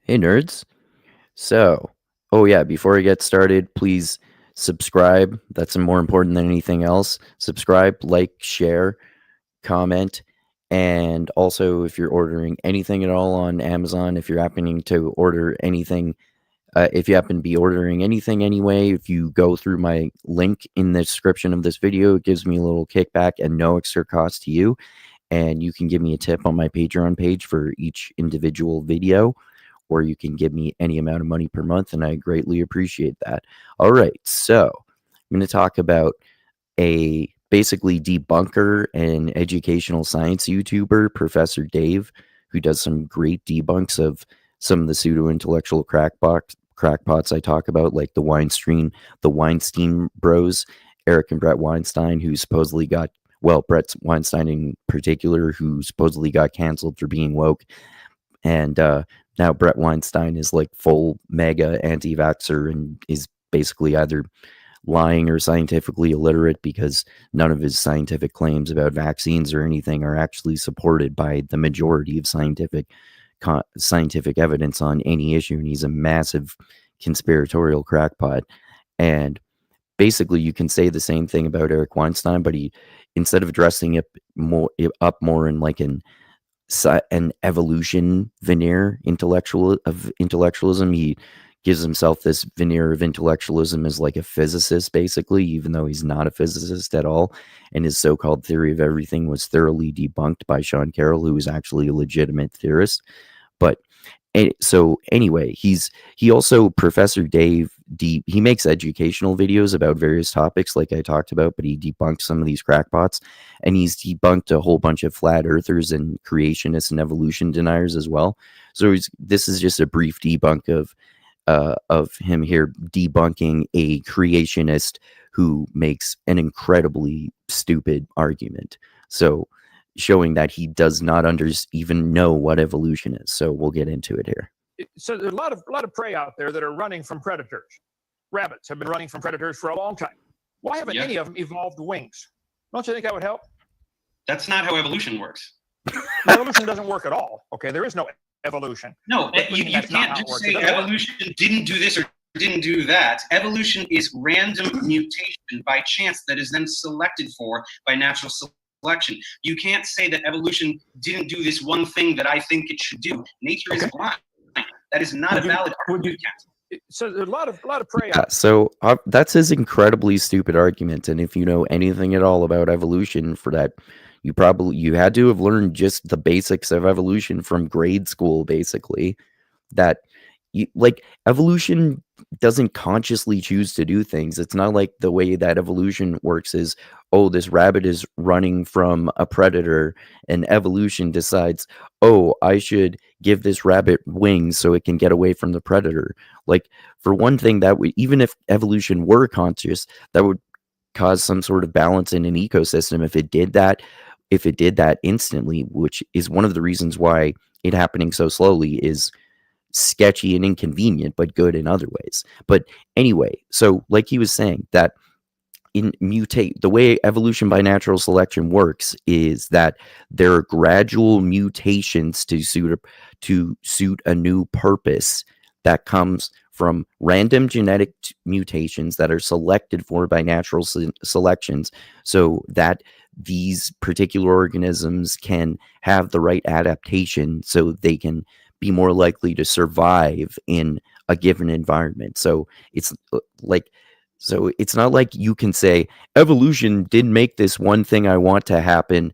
Hey, nerds. So, oh yeah, before I get started, please subscribe. That's more important than anything else. Subscribe, like, share, comment, and also if you're ordering anything at all on Amazon, if you're happening to order anything, if you happen to be ordering anything anyway, if you go through my link in the description of this video, it gives me a little kickback and no extra cost to you. And you can give me a tip on my Patreon page for each individual video, or you can give me any amount of money per month, and I greatly appreciate that. All right, so I'm going to talk about a basically debunker and educational science YouTuber, Professor Dave, who does some great debunks of some of the pseudo-intellectual crackpots I talk about, like the Weinstein bros, Eric and Brett Weinstein, who supposedly got, well, Brett Weinstein in particular, who supposedly got canceled for being woke. And now Brett Weinstein is like full mega anti-vaxxer and is basically either lying or scientifically illiterate, because none of his scientific claims about vaccines or anything are actually supported by the majority of scientific evidence on any issue. And he's a massive conspiratorial crackpot. And basically you can say the same thing about Eric Weinstein, but he, instead of dressing it up more in like an evolution veneer intellectualism, he gives himself this veneer of intellectualism as like a physicist, basically, even though he's not a physicist at all. And his so-called theory of everything was thoroughly debunked by Sean Carroll, who is actually a legitimate theorist. But so anyway, he also, Professor Dave, he makes educational videos about various topics like I talked about, but he debunks some of these crackpots, and he's debunked a whole bunch of flat earthers and creationists and evolution deniers as well. So this is just a brief debunk of him here debunking a creationist who makes an incredibly stupid argument. So showing that he does not even know what evolution is. So we'll get into it here. So there's a lot of prey out there that are running from predators. Rabbits have been running from predators for a long time. Why haven't any of them evolved wings? Don't you think that would help? That's not how evolution works. Evolution doesn't work at all. Okay, there is no evolution. No, you can't just say evolution didn't do this or didn't do that. Evolution is random mutation by chance that is then selected for by natural selection. You can't say that evolution didn't do this one thing that I think it should do. Nature is blind. That is not a valid argument. So there's a lot of prey. So that's his incredibly stupid argument. And if you know anything at all about evolution, for that, you had to have learned just the basics of evolution from grade school, basically. That like evolution doesn't consciously choose to do things. It's not like the way that evolution works is, oh, this rabbit is running from a predator, and evolution decides, oh, I should give this rabbit wings so it can get away from the predator. Like, for one thing, that would, even if evolution were conscious, that would cause some sort of balance in an ecosystem if it did that instantly, which is one of the reasons why it happening so slowly is sketchy and inconvenient, but good in other ways. But anyway, so like he was saying, that the way evolution by natural selection works is that there are gradual mutations to suit a new purpose that comes from random genetic mutations that are selected for by natural selections, so that these particular organisms can have the right adaptation so they can be more likely to survive in a given environment. So it's not like you can say evolution didn't make this one thing I want to happen,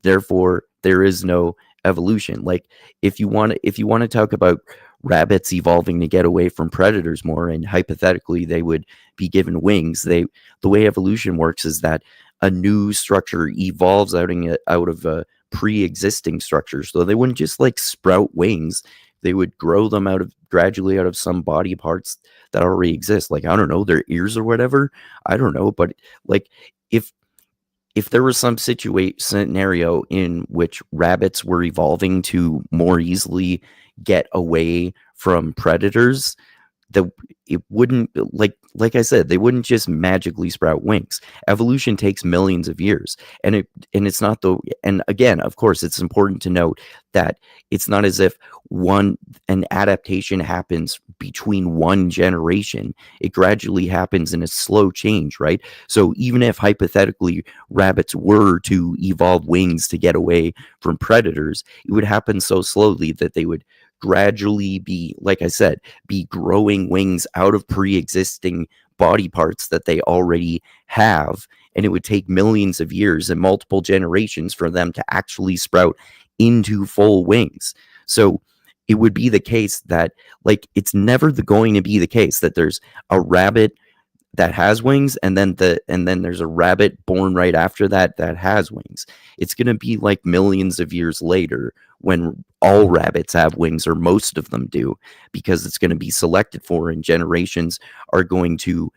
therefore there is no evolution. Like, if you want to talk about rabbits evolving to get away from predators more, and hypothetically they would be given wings, the way evolution works is that a new structure evolves out of a pre-existing structure. So they wouldn't just like sprout wings, they would grow them gradually out of some body parts that already exist. Like, I don't know, their ears or whatever, I don't know. But like, if there was some scenario in which rabbits were evolving to more easily get away from predators, it wouldn't, like like I said, they wouldn't just magically sprout wings. Evolution takes millions of years, and it's not the. And again, of course, it's important to note that it's not as if an adaptation happens between one generation. It gradually happens in a slow change, right? So even if hypothetically rabbits were to evolve wings to get away from predators, it would happen so slowly that they would gradually be, like I said, be growing wings out of pre-existing body parts that they already have, and it would take millions of years and multiple generations for them to actually sprout into full wings. So it would be the case that, like, it's never going to be the case that there's a rabbit that has wings and then there's a rabbit born right after that has wings. It's going to be like millions of years later when all rabbits have wings, or most of them do, because it's going to be selected for, and the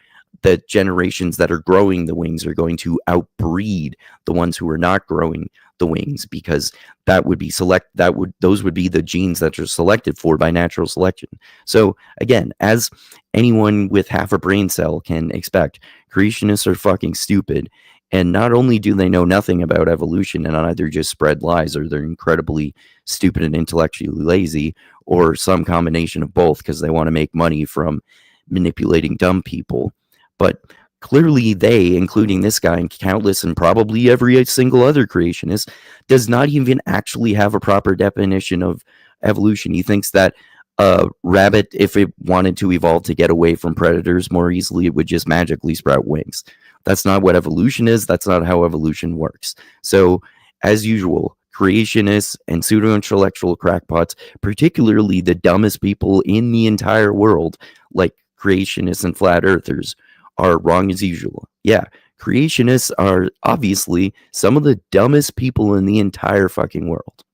generations that are growing the wings are going to outbreed the ones who are not growing the wings, because those would be the genes that are selected for by natural selection. So again, as anyone with half a brain cell can expect, creationists are fucking stupid. And not only do they know nothing about evolution and either just spread lies, or they're incredibly stupid and intellectually lazy, or some combination of both because they want to make money from manipulating dumb people. But clearly they, including this guy and countless and probably every single other creationist, does not even actually have a proper definition of evolution. He thinks that a rabbit, if it wanted to evolve to get away from predators more easily, it would just magically sprout wings. That's not what evolution is. That's not how evolution works. So, as usual, creationists and pseudo-intellectual crackpots, particularly the dumbest people in the entire world, like creationists and flat earthers, are wrong as usual. Yeah, creationists are obviously some of the dumbest people in the entire fucking world.